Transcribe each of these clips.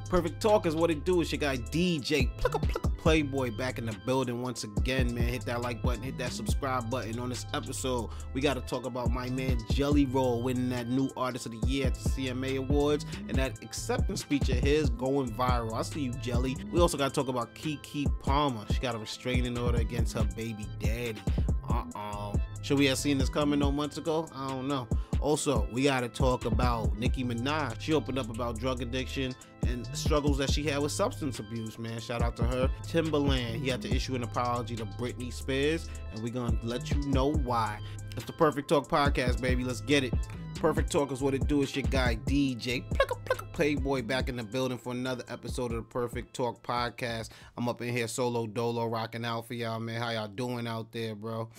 Perfect Talk is what it do. It's your guy DJ Playboy back in the building once again, man. Hit that like button, hit that subscribe button. On this episode, we got to talk about my man Jelly Roll winning that new Artist of the Year at the CMA Awards and that acceptance speech of his going viral. I see you, Jelly. We also got to talk about Keke Palmer. She got a restraining order against her baby daddy. Should we have seen this coming no months ago? I don't know. Also, we got to talk about Nicki Minaj. She opened up about drug addiction and struggles that she had with substance abuse, man. Shout out to her. Timbaland, he had to issue an apology to Britney Spears, and we're going to let you know why. It's the Perfect Talk podcast, baby. Let's get it. Perfect Talk is what it do. It's your guy, DJ Playboy, back in the building for another episode of the Perfect Talk podcast. I'm up in here solo dolo rocking out for y'all, man. How y'all doing out there, bro?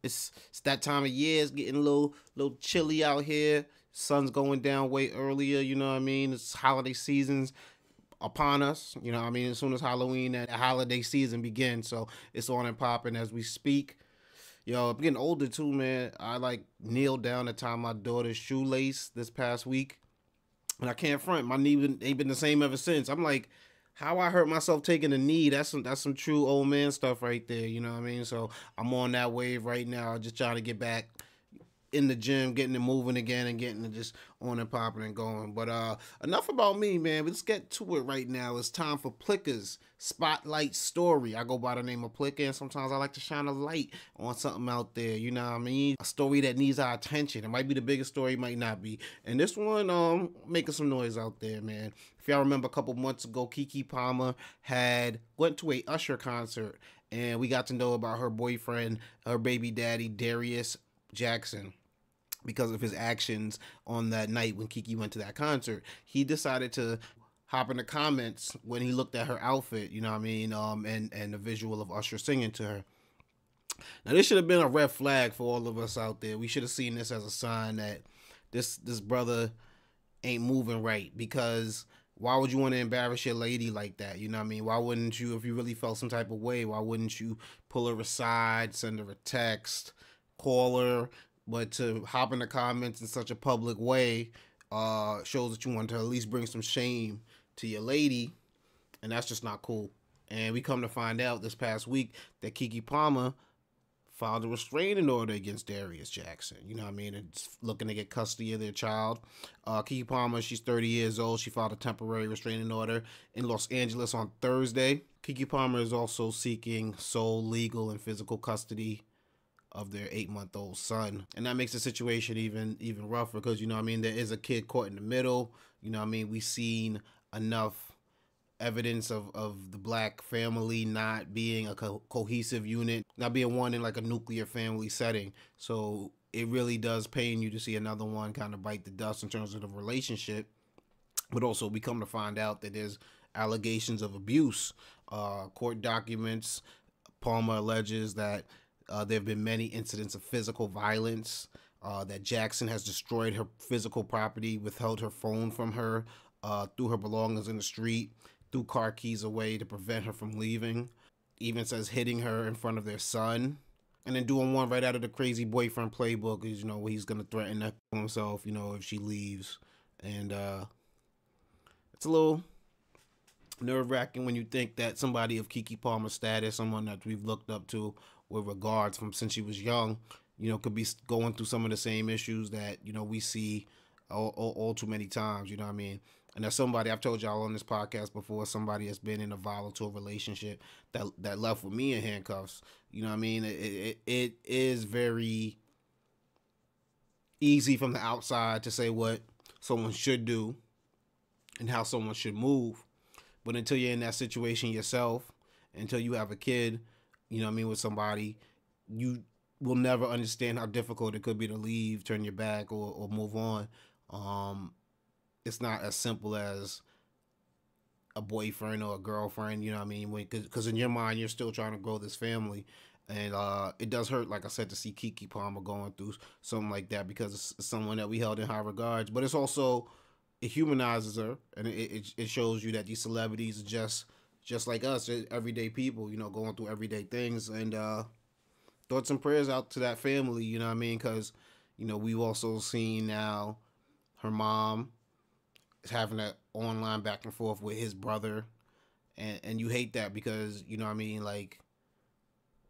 It's that time of year. It's getting a little chilly out here. Sun's going down way earlier, you know what I mean? It's holiday season's upon us, you know what I mean? As soon as Halloween and holiday season begins, so it's on and popping as we speak. Yo, I'm getting older too, man. I kneeled down to tie my daughter's shoelace this past week. And I can't front. My knee ain't been the same ever since. I'm like, how I hurt myself taking a knee, that's some true old man stuff right there, you know what I mean? So I'm on that wave right now, just trying to get back in the gym, getting it moving again and getting it just on and popping and going. But enough about me, man. Let's get to it right now. It's time for Plicker's Spotlight Story. I go by the name of Plicker, and sometimes I like to shine a light on something out there, you know what I mean? A story that needs our attention. It might be the biggest story, it might not be. And this one, making some noise out there, man. If y'all remember a couple months ago, Keke Palmer went to a Usher concert, and we got to know about her boyfriend, her baby daddy, Darius Jackson. Because of his actions on that night when Keke went to that concert, he decided to hop in the comments when he looked at her outfit, you know what I mean, and the visual of Usher singing to her. Now, this should have been a red flag for all of us out there. We should have seen this as a sign that this brother ain't moving right, because why would you want to embarrass your lady like that? You know what I mean? Why wouldn't you, if you really felt some type of way, why wouldn't you pull her aside, send her a text, call her? But to hop in the comments in such a public way shows that you want to at least bring some shame to your lady, and that's just not cool. And we come to find out this past week that Keke Palmer filed a restraining order against Darius Jackson. You know what I mean? It's looking to get custody of their child. Keke Palmer, she's 30 years old. She filed a temporary restraining order in Los Angeles on Thursday. Keke Palmer is also seeking sole legal and physical custody of their 8-month-old son. And that makes the situation even rougher, because, you know what I mean, there is a kid caught in the middle. You know what I mean? We've seen enough evidence of the black family not being a cohesive unit, not being one in like a nuclear family setting. So it really does pain you to see another one kind of bite the dust in terms of the relationship. But also we come to find out that there's allegations of abuse. Court documents, Palmer alleges that there have been many incidents of physical violence, that Jackson has destroyed her physical property, withheld her phone from her, threw her belongings in the street, threw car keys away to prevent her from leaving, even says hitting her in front of their son, and then doing one right out of the crazy boyfriend playbook is, you know, where he's going to threaten to kill himself, you know, if she leaves. And it's a little nerve-wracking when you think that somebody of Keke Palmer's status, someone that we've looked up to with regards from since she was young, you know, could be going through some of the same issues that, you know, we see all too many times, you know what I mean? And as somebody, I've told y'all on this podcast before, somebody has been in a volatile relationship that left with me in handcuffs, you know what I mean? It is very easy from the outside to say what someone should do and how someone should move. But until you're in that situation yourself, until you have a kid, you know what I mean, with somebody, you will never understand how difficult it could be to leave, turn your back, or move on. It's not as simple as a boyfriend or a girlfriend, you know what I mean? Because in your mind, you're still trying to grow this family. And it does hurt, like I said, to see Keke Palmer going through something like that, because it's someone that we held in high regards. But it's also, it humanizes her, and it shows you that these celebrities are just like us, everyday people, you know, going through everyday things. And thoughts and prayers out to that family, you know what I mean? Because, you know, we've also seen now her mom having that online back and forth with his brother, and you hate that because you know what I mean, like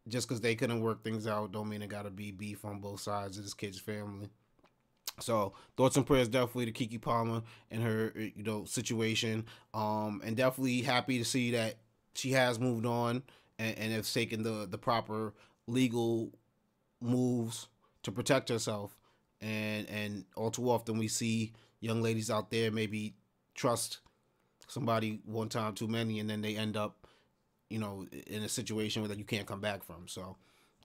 just because they couldn't work things out don't mean it gotta be beef on both sides of this kid's family. So thoughts and prayers definitely to Keke Palmer and her situation, and definitely happy to see that she has moved on and has taken the proper legal moves to protect herself. And all too often we see young ladies out there maybe trust somebody one time too many, and then they end up, in a situation where you can't come back from. So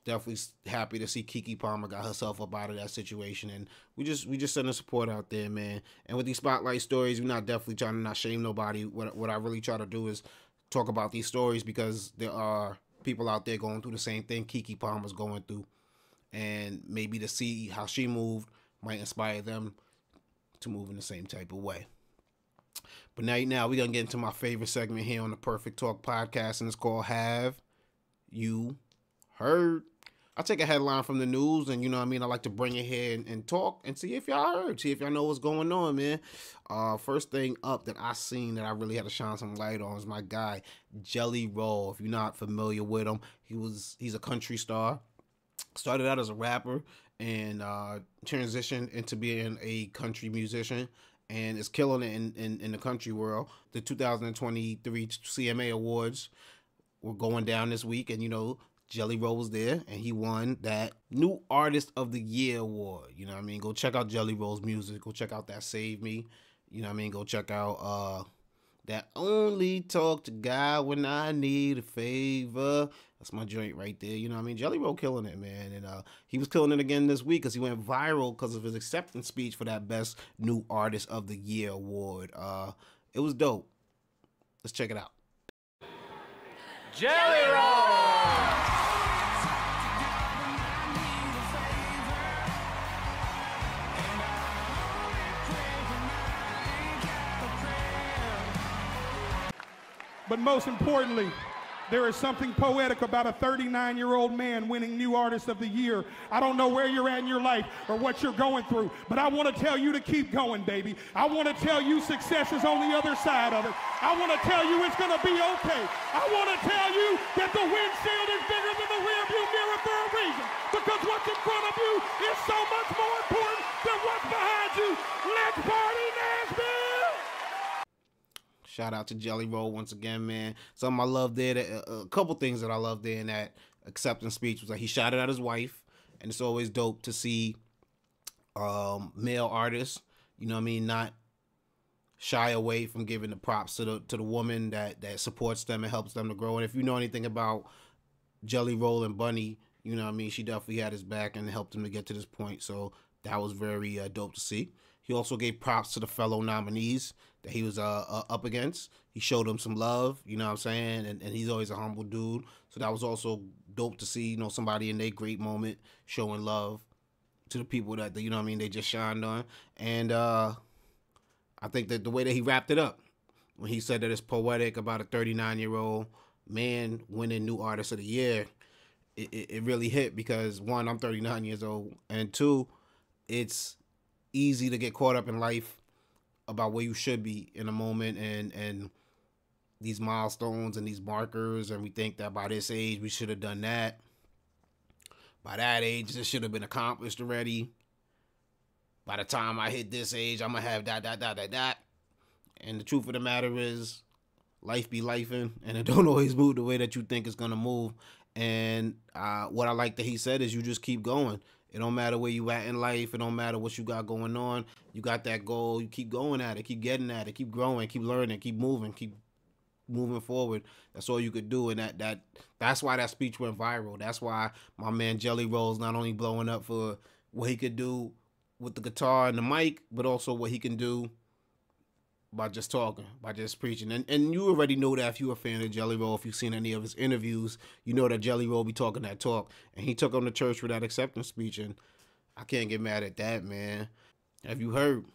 definitely happy to see Keke Palmer got herself up out of that situation, and we just sending support out there, man. And with these spotlight stories, we're not definitely trying to not shame nobody. What I really try to do is talk about these stories because there are people out there going through the same thing Keke Palmer's going through, and maybe to see how she moved might inspire them to move in the same type of way. But now we're gonna get into my favorite segment here on the Perfect Talk podcast, and it's called Have You Heard? I take a headline from the news, and I like to bring it here and talk and see if y'all heard, see if y'all know what's going on, man. First thing up that I seen that I really had to shine some light on is my guy Jelly Roll. If you're not familiar with him, he's a country star. Started out as a rapper and transitioned into being a country musician, and is killing it in the country world. The 2023 CMA Awards were going down this week, and Jelly Roll was there, and he won that New Artist of the Year award. Go check out Jelly Roll's music. Go check out that Save Me. Go check out that Only Talk to God When I Need a Favor. That's my joint right there. Jelly Roll killing it, man. And he was killing it again this week because he went viral because of his acceptance speech for that Best New Artist of the Year award. It was dope. Let's check it out. Jelly Roll! But most importantly, there is something poetic about a 39-year-old man winning New Artist of the Year. I don't know where you're at in your life or what you're going through, but I want to tell you to keep going, baby. I want to tell you success is on the other side of it. I want to tell you it's going to be okay. I want to tell you that the windshield is bigger than the rearview mirror for a reason, because what's in front of you is so much more important than what's behind you. Let's party, Nashville! Shout out to Jelly Roll once again, man. Something I love there, a couple things that I love there in that acceptance speech was like he shouted out his wife, and it's always dope to see male artists, not shy away from giving the props to the woman that supports them and helps them to grow. And if you know anything about Jelly Roll and Bunny, she definitely had his back and helped him to get to this point. So that was very dope to see. He also gave props to the fellow nominees that he was up against. He showed them some love, you know what I'm saying? And he's always a humble dude. So that was also dope to see, somebody in their great moment showing love to the people that, they just shined on. And I think that the way that he wrapped it up, when he said that it's poetic about a 39-year-old man winning New Artist of the Year, it really hit because, one, I'm 39 years old, and two, it's easy to get caught up in life about where you should be in a moment and these milestones and these markers, and we think that by this age we should have done that. By that age, this should have been accomplished already. By the time I hit this age, I'm gonna have that. And the truth of the matter is, life be lifing, and it don't always move the way that you think it's gonna move. And what I like that he said is you just keep going. It don't matter where you at in life. It don't matter what you got going on. You got that goal. You keep going at it. Keep getting at it. Keep growing. Keep learning. Keep moving forward. That's all you could do. And that's why that speech went viral. That's why my man Jelly Roll's not only blowing up for what he could do with the guitar and the mic, but also what he can do by just talking, by just preaching. And you already know that if you're a fan of Jelly Roll, if you've seen any of his interviews, you know that Jelly Roll be talking that talk. And he took on the church for that acceptance speech, and I can't get mad at that, man. Have you heard?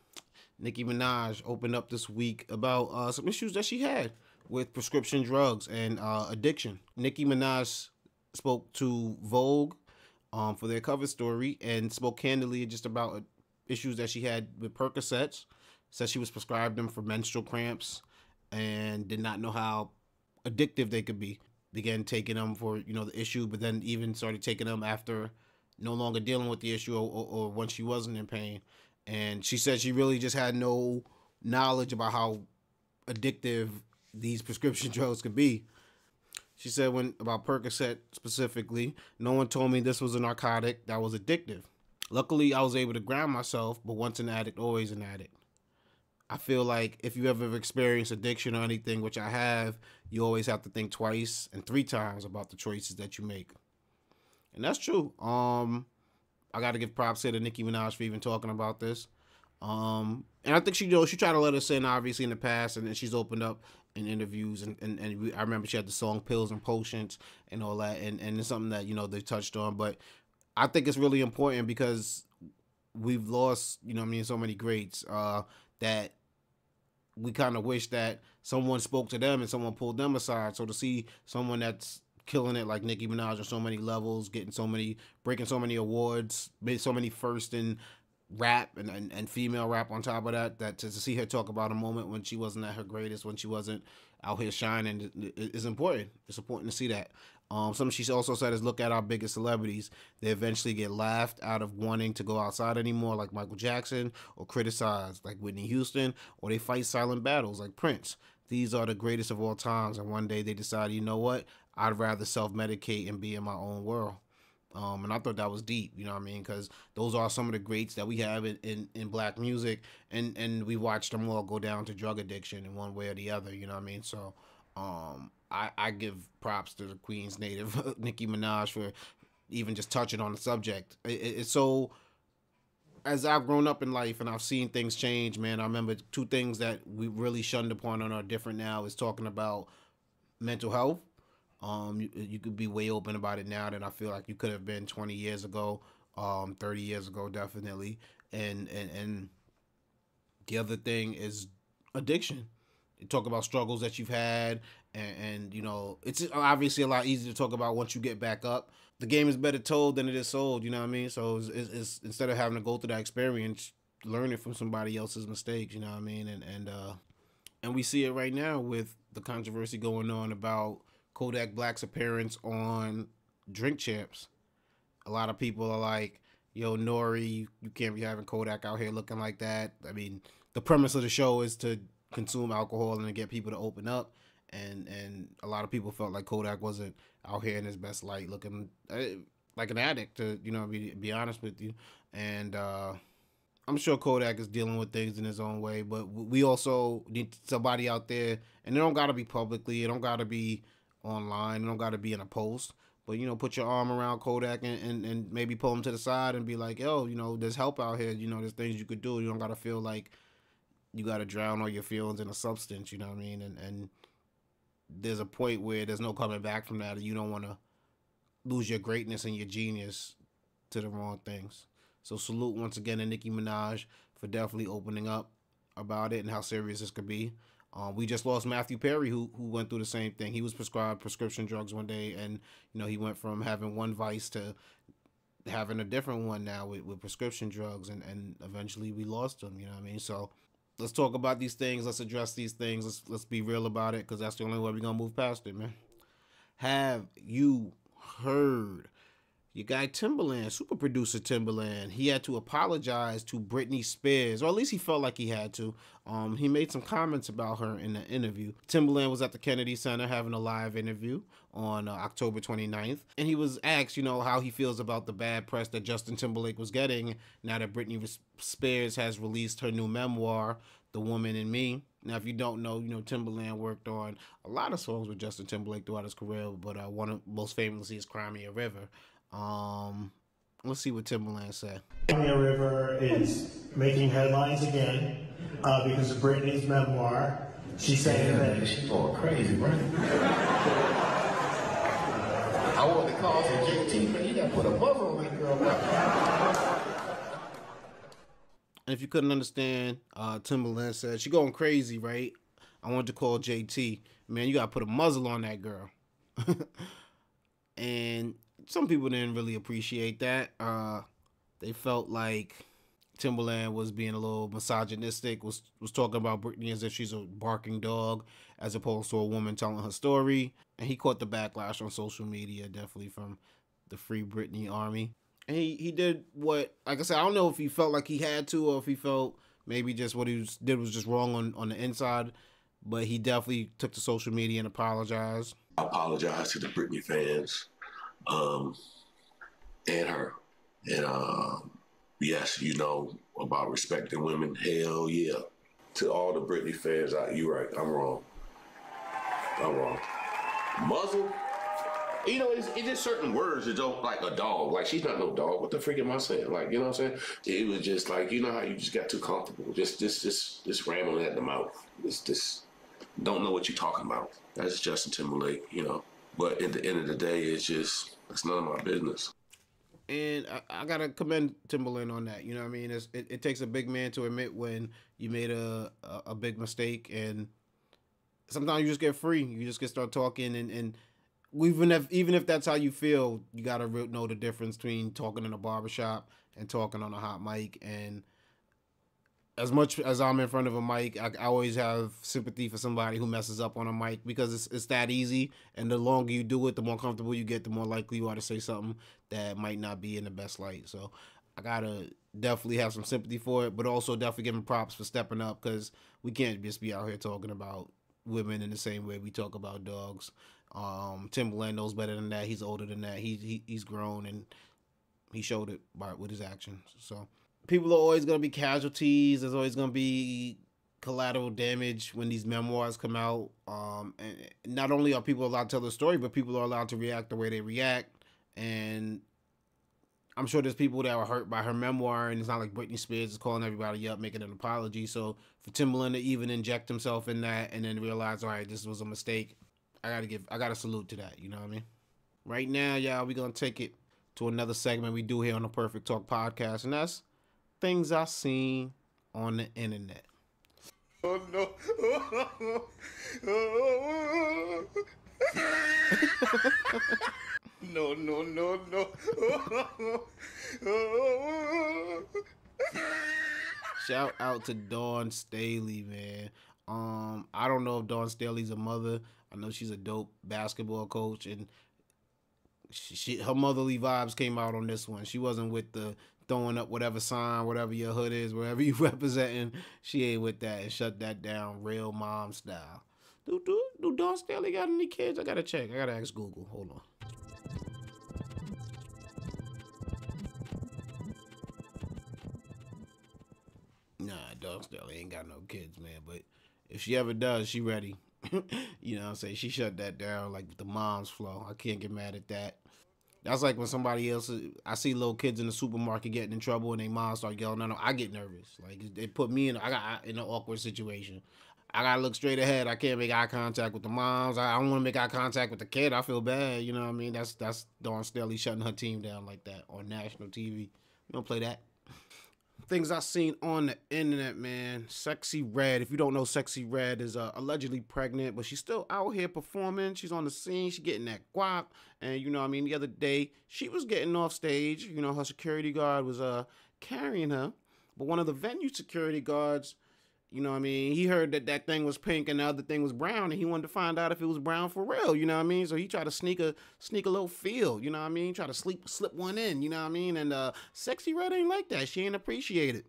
Nicki Minaj opened up this week about some issues that she had with prescription drugs and addiction. Nicki Minaj spoke to Vogue for their cover story and spoke candidly just about issues that she had with Percocets, said she was prescribed them for menstrual cramps and did not know how addictive they could be. Began taking them for, the issue, but then even started taking them after no longer dealing with the issue or when she wasn't in pain. And she said she really just had no knowledge about how addictive these prescription drugs could be. She said about Percocet specifically, no one told me this was a narcotic that was addictive. Luckily, I was able to ground myself, but once an addict, always an addict. I feel like if you ever experienced addiction or anything, which I have, you always have to think twice and 3 times about the choices that you make. And that's true. I got to give props to Nicki Minaj for even talking about this. And I think she tried to let us in, obviously, in the past, and then she's opened up in interviews. And I remember she had the song Pills and Potions and all that. And it's something that, they touched on. But I think it's really important because we've lost, so many greats that we kind of wish that someone spoke to them and someone pulled them aside. So to see someone that's killing it like Nicki Minaj on so many levels, breaking so many awards, made so many first in rap and female rap on top of that to see her talk about a moment when she wasn't at her greatest, when she wasn't out here shining, is important. It's important to see that. Something she also said is, look at our biggest celebrities. They eventually get laughed out of wanting to go outside anymore, like Michael Jackson, or criticized, like Whitney Houston, or they fight silent battles, like Prince. These are the greatest of all times, and one day they decide, you know what? I'd rather self-medicate and be in my own world. And I thought that was deep, because those are some of the greats that we have in black music, and we watched them all go down to drug addiction in one way or the other, So I give props to the Queen's native, Nicki Minaj, for even just touching on the subject. It's so, as I've grown up in life and I've seen things change, man, I remember 2 things that we really shunned upon and are different now is talking about mental health. You could be way open about it now than I feel like you could have been 20 years ago, 30 years ago, definitely. And the other thing is addiction. You talk about struggles that you've had, and it's obviously a lot easier to talk about once you get back up. The game is better told than it is sold, So it's instead of having to go through that experience, learn it from somebody else's mistakes, and we see it right now with the controversy going on about Kodak Black's appearance on Drink Champs. A lot of people are like, yo, Nori, you can't be having Kodak out here looking like that. I mean, the premise of the show is to consume alcohol and to get people to open up. And a lot of people felt like Kodak wasn't out here in his best light, looking like an addict, to, be honest with you. And I'm sure Kodak is dealing with things in his own way, but we also need somebody out there, and it don't got to be publicly, it don't got to be online, it don't got to be in a post, but put your arm around Kodak and maybe pull him to the side and be like, yo, there's help out here, there's things you could do. You don't got to feel like you got to drown all your feelings in a substance, and there's a point where there's no coming back from that, and you don't want to lose your greatness and your genius to the wrong things. So salute once again to Nicki Minaj for definitely opening up about it and how serious this could be. We just lost Matthew Perry, who went through the same thing. He was prescribed prescription drugs one day, and he went from having one vice to having a different one now with prescription drugs, and eventually we lost him. So let's talk about these things. Let's address these things. Let's be real about it, because that's the only way we're gonna move past it, man. Have you heard? Your guy Timbaland, super producer Timbaland, he had to apologize to Britney Spears, or at least he felt like he had to. He made some comments about her in the interview. Timbaland was at the Kennedy Center having a live interview on October 29th, and he was asked, how he feels about the bad press that Justin Timberlake was getting now that Britney Spears has released her new memoir, The Woman in Me. Now, if you don't know, Timbaland worked on a lot of songs with Justin Timberlake throughout his career, but one of most famously is Cry Me a River. Let's see what Timbaland said. Crimea River is making headlines again because of Britney's memoir. She's saying that she's going crazy, right? I want to call for JT, but you got to put a muzzle on that girl. And if you couldn't understand, Timbaland said, she going crazy, right? I wanted to call JT. Man, you got to put a muzzle on that girl. And some people didn't really appreciate that. They felt like Timbaland was being a little misogynistic, was talking about Britney as if she's a barking dog, as opposed to a woman telling her story. And he caught the backlash on social media, definitely from the Free Britney army. And he did what, like I said, I don't know if he felt like he had to or if he felt maybe just what did was just wrong on the inside, but he definitely took to social media and apologized. I apologize to the Britney fans and her. And yes, you know about respecting women. Hell yeah. To all the Britney fans, you're right. I'm wrong. Muzzle? You know, it's just certain words that don't, like a dog. Like, she's not no dog. What the freak am I saying? Like, you know what I'm saying? It was just like, you know how you just got too comfortable. Just rambling at the mouth. Just don't know what you're talking about. That's Justin Timberlake, you know. But at the end of the day, it's none of my business. And I gotta commend Timbaland on that. You know what I mean? It takes a big man to admit when you made a big mistake, and sometimes you just get free. You just get start talking, and even if that's how you feel, you gotta know the difference between talking in a barbershop and talking on a hot mic. And as much as I'm in front of a mic, I always have sympathy for somebody who messes up on a mic, because it's that easy. And the longer you do it, the more comfortable you get, the more likely you are to say something that might not be in the best light. So I gotta definitely have some sympathy for it, but also definitely give him props for stepping up, because we can't just be out here talking about women in the same way we talk about dogs. Timbaland knows better than that. He's older than that. He's grown, and he showed it with his actions. So people are always going to be casualties. There's always going to be collateral damage when these memoirs come out. And not only are people allowed to tell the story, but people are allowed to react the way they react. And I'm sure there's people that were hurt by her memoir, and it's not like Britney Spears is calling everybody up, making an apology. So for Timbaland to even inject himself in that and then realize, all right, this was a mistake, I gotta salute to that. You know what I mean? Right now, y'all, we're gonna take it to another segment we do here on the Perfect Talk podcast, and that's things I seen on the internet. Oh no. No. Shout out to Dawn Staley, man. I don't know if Dawn Staley's a mother. I know she's a dope basketball coach, and her motherly vibes came out on this one. She wasn't with the throwing up whatever sign, whatever your hood is, wherever you representing. She ain't with that, and shut that down real mom style. Do Dawn Staley got any kids? I gotta check. I gotta ask Google. Hold on. Nah, Dawn Staley ain't got no kids, man. But if she ever does, she ready. You know what I'm saying? She shut that down like with the mom's flow. I can't get mad at that. That's like when somebody else, I see little kids in the supermarket getting in trouble and their mom start yelling at them. I get nervous. Like, it put me in an awkward situation. I gotta look straight ahead. I can't make eye contact with the moms. I don't want to make eye contact with the kid. I feel bad. You know what I mean? That's Dawn Staley shutting her team down like that on national TV. We don't play that. Things I seen on the internet, man. Sexxy Red. If you don't know, Sexxy Red is allegedly pregnant, but she's still out here performing. She's on the scene. She's getting that guap. And, you know what I mean, the other day, she was getting off stage. You know, her security guard was carrying her. But one of the venue security guards, you know what I mean, he heard that thing was pink and the other thing was brown, and he wanted to find out if it was brown for real, you know what I mean? So he tried to sneak a little feel, you know what I mean? Try to slip one in, you know what I mean? And Sexxy Red ain't like that. She ain't appreciate it.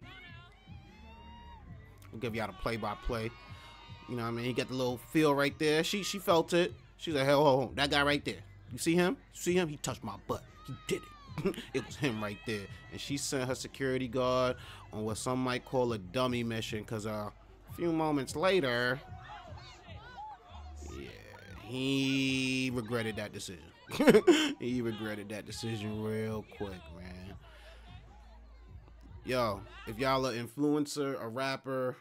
I'll give y'all the play-by-play. You know what I mean? He got the little feel right there. She felt it. She's like, hell, hold on. That guy right there. You see him? You see him? He touched my butt. He did it. It was him right there. And she sent her security guard on what some might call a dummy mission, because a few moments later, yeah, he regretted that decision. He regretted that decision real quick, man. Yo, if y'all an influencer, a rapper,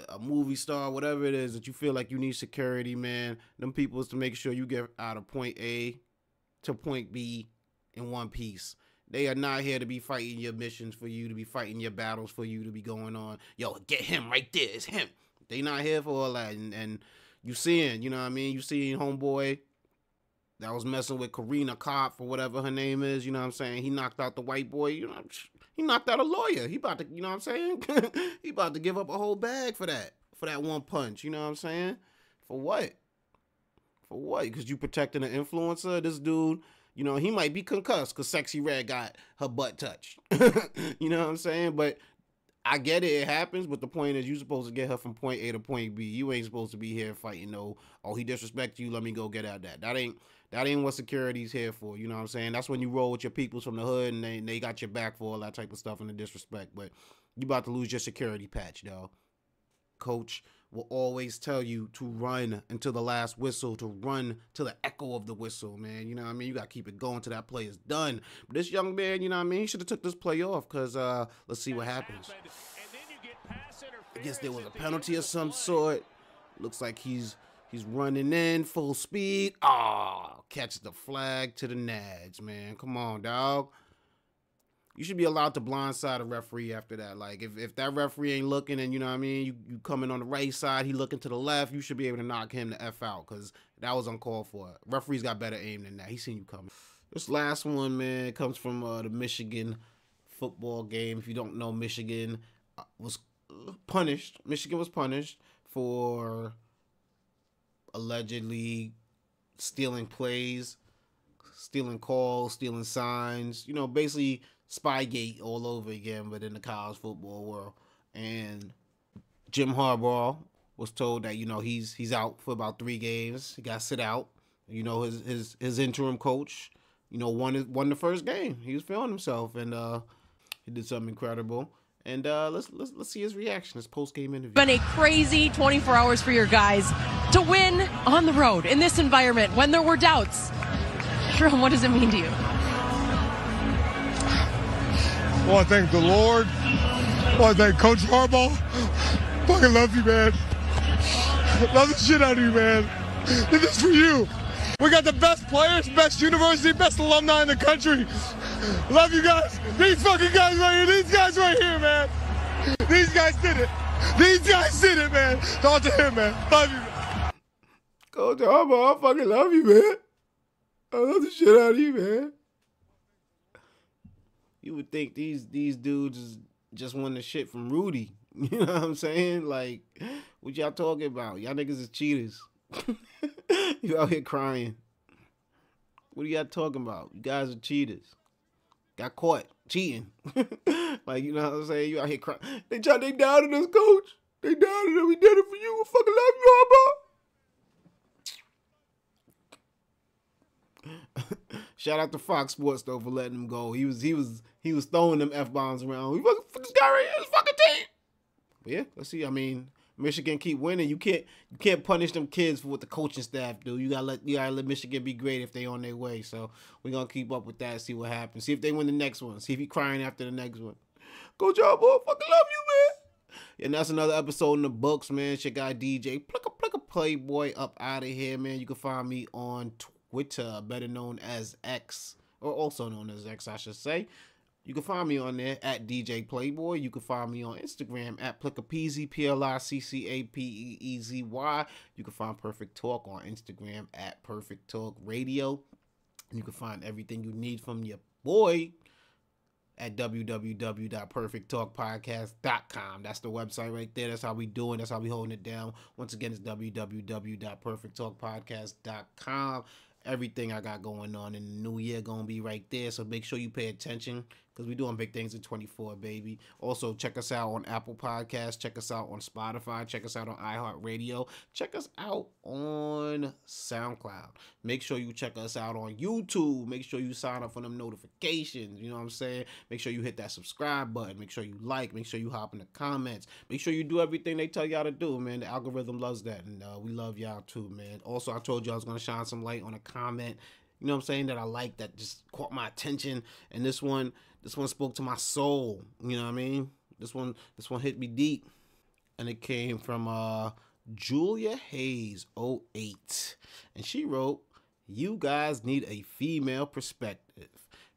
a movie star, whatever it is that you feel like you need security, man, them people is to make sure you get out of point A to point B in one piece. They are not here to be fighting your missions for you, to be fighting your battles for you, to be going on, yo, get him right there, it's him. They not here for all that. And you seeing, you know what I mean? You seeing homeboy that was messing with Karina Kopp or whatever her name is, you know what I'm saying? He knocked out the white boy, you know, he knocked out a lawyer. He about to, you know what I'm saying? He about to give up a whole bag for that one punch, you know what I'm saying? For what? For what? Because you protecting an influencer? This dude, you know, he might be concussed because Sexxy Red got her butt touched. You know what I'm saying? But I get it, it happens, but the point is you're supposed to get her from point A to point B. You ain't supposed to be here fighting no, oh, he disrespected you, let me go get at that. That ain't what security's here for, you know what I'm saying? That's when you roll with your peoples from the hood and they got your back for all that type of stuff and the disrespect. But you about to lose your security patch, dog. Coach will always tell you to run until the last whistle, to run to the echo of the whistle, man. You know what I mean? You got to keep it going till that play is done. But this young man, you know what I mean? He should have took this play off because let's see what happens. I guess there was a penalty of some sort. Looks like he's running in full speed. Oh, catches the flag to the nads, man. Come on, dog. You should be allowed to blindside a referee after that. Like, if that referee ain't looking and, you know what I mean, you coming on the right side, he looking to the left, you should be able to knock him the F out because that was uncalled for. Referee's got better aim than that. He seen you coming. This last one, man, comes from the Michigan football game. If you don't know, Michigan was punished. Michigan was punished for allegedly stealing plays, stealing calls, stealing signs, you know, basically Spygate all over again, but in the college football world. And Jim Harbaugh was told that, you know, he's out for about 3 games. He got to sit out. You know, his interim coach, you know, won the first game. He was feeling himself, and he did something incredible. And let's see his reaction, his post-game interview. Been a crazy 24 hours for your guys to win on the road in this environment when there were doubts. Jerome, what does it mean to you? I want to thank the Lord. I want to thank Coach Harbaugh. Fucking love you, man. Love the shit out of you, man. Did this for you. We got the best players, best university, best alumni in the country. Love you guys. These fucking guys right here. These guys right here, man. These guys did it. These guys did it, man. Talk to him, man. Love you, man. Coach Harbaugh, I fucking love you, man. I love the shit out of you, man. You would think these dudes just won the shit from Rudy. You know what I'm saying? Like, what y'all talking about? Y'all niggas is cheaters. You out here crying. What are y'all talking about? You guys are cheaters. Got caught cheating. Like, you know what I'm saying? You out here crying. They doubted us, coach. They doubted us. We did it for you. We fucking love you, Harbaugh. Shout out to Fox Sports though for letting him go. He was throwing them F-bombs around. We fucking this guy right here, this fucking team. But yeah, let's see. I mean, Michigan keep winning. You can't punish them kids for what the coaching staff do. You gotta let Michigan be great if they on their way. So we're gonna keep up with that, see what happens. See if they win the next one. See if he crying after the next one. Coach Harbaugh, fucking love you, man. And that's another episode in the books, man. It's your guy DJ Plucka Playboy up out of here, man. You can find me on Twitter, better known as X, or also known as X, I should say. You can find me on there at DJ Playboy. You can find me on Instagram at Plickapeezy, Pliccapeezy. You can find Perfect Talk on Instagram at Perfect Talk Radio. You can find everything you need from your boy at www.perfecttalkpodcast.com. That's the website right there. That's how we doing. That's how we holding it down. Once again, it's www.perfecttalkpodcast.com. Everything I got going on in the new year gonna be right there, so make sure you pay attention because we're doing big things in 24, baby. Also, check us out on Apple Podcasts, check us out on Spotify, check us out on iHeartRadio, check us out on SoundCloud. Make sure you check us out on YouTube. Make sure you sign up for them notifications, you know what I'm saying? Make sure you hit that subscribe button. Make sure you like. Make sure you hop in the comments. Make sure you do everything they tell y'all to do, man. The algorithm loves that, and we love y'all too, man. Also, I told you I was gonna shine some light on a comment, you know what I'm saying, that I like, that just caught my attention, and this one spoke to my soul, you know what I mean? This one hit me deep, and it came from Julia Hayes 08, and she wrote, "You guys need a female perspective.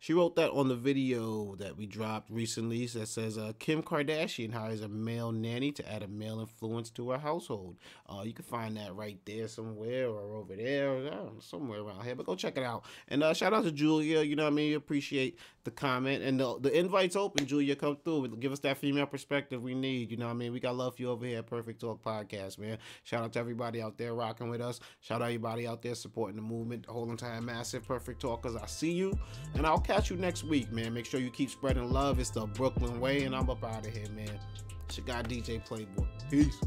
She wrote that on the video that we dropped recently that says Kim Kardashian hires a male nanny to add a male influence to her household. You can find that right there somewhere or over there, or somewhere around here. But go check it out. And shout out to Julia. You know what I mean? Appreciate the comment. And the invite's open, Julia. Come through. Give us that female perspective we need. You know what I mean? We got love for you over here at Perfect Talk Podcast, man. Shout out to everybody out there rocking with us. Shout out everybody out there supporting the movement. The whole entire massive Perfect Talkers. I see you. And I'll catch you next week, man. Make sure you keep spreading love. It's the Brooklyn way, and I'm up out of here, man. It's your guy, DJ Playboy. Peace.